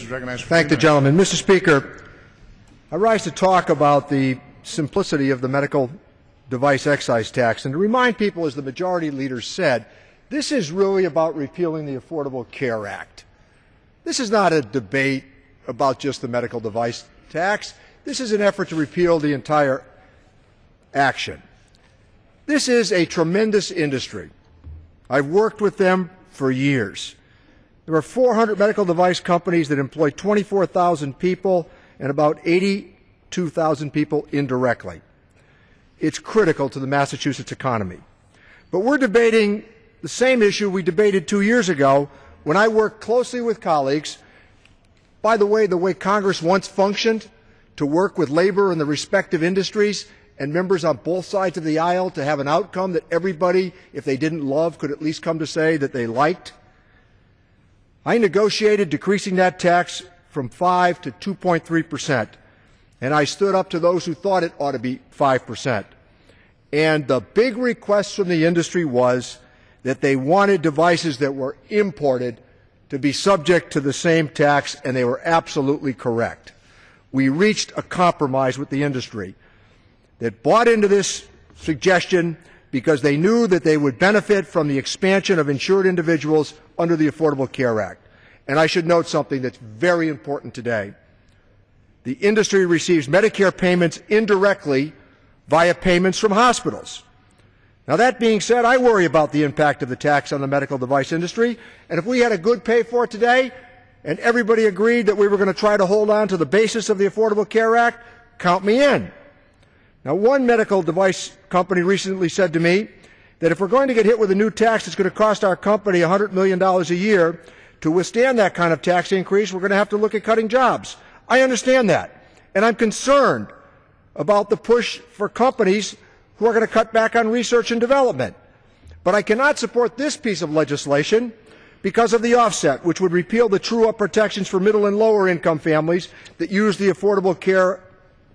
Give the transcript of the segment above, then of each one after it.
is recognized for Thank the gentleman. Mr. Speaker, I rise to talk about the simplicity of the medical device excise tax and to remind people, as the majority leader said, this is really about repealing the Affordable Care Act. This is not a debate about just the medical device tax. This is an effort to repeal the entire action. This is a tremendous industry. I've worked with them for years. There are 400 medical device companies that employ 24,000 people and about 82,000 people indirectly. It's critical to the Massachusetts economy. But we're debating the same issue we debated 2 years ago when I worked closely with colleagues. By the way Congress once functioned, to work with labor in the respective industries and members on both sides of the aisle to have an outcome that everybody, if they didn't love, could at least come to say that they liked. I negotiated decreasing that tax from 5 to 2.3%, and I stood up to those who thought it ought to be 5%. And the big request from the industry was that they wanted devices that were imported to be subject to the same tax, and they were absolutely correct. We reached a compromise with the industry that bought into this suggestion because they knew that they would benefit from the expansion of insured individuals under the Affordable Care Act. And I should note something that's very important today. The industry receives Medicare payments indirectly via payments from hospitals. Now, that being said, I worry about the impact of the tax on the medical device industry, and if we had a good pay for it today and everybody agreed that we were going to try to hold on to the basis of the Affordable Care Act, count me in. Now, one medical device company recently said to me that if we're going to get hit with a new tax that's going to cost our company $100 million a year, to withstand that kind of tax increase, we're going to have to look at cutting jobs. I understand that, and I'm concerned about the push for companies who are going to cut back on research and development. But I cannot support this piece of legislation because of the offset, which would repeal the true-up protections for middle and lower income families that use the Affordable Care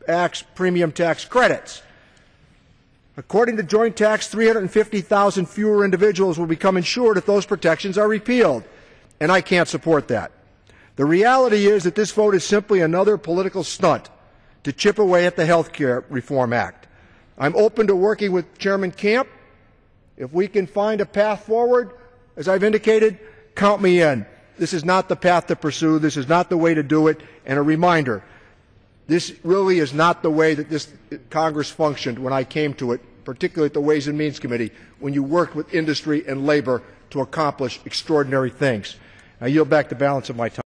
Act's premium tax credits. According to Joint Tax, 350,000 fewer individuals will become insured if those protections are repealed, and I can't support that. The reality is that this vote is simply another political stunt to chip away at the Health Care Reform Act. I'm open to working with Chairman Camp. If we can find a path forward, as I've indicated, count me in. This is not the path to pursue. This is not the way to do it. And a reminder, this really is not the way that this Congress functioned when I came to it, particularly at the Ways and Means Committee, when you worked with industry and labor to accomplish extraordinary things. I yield back the balance of my time.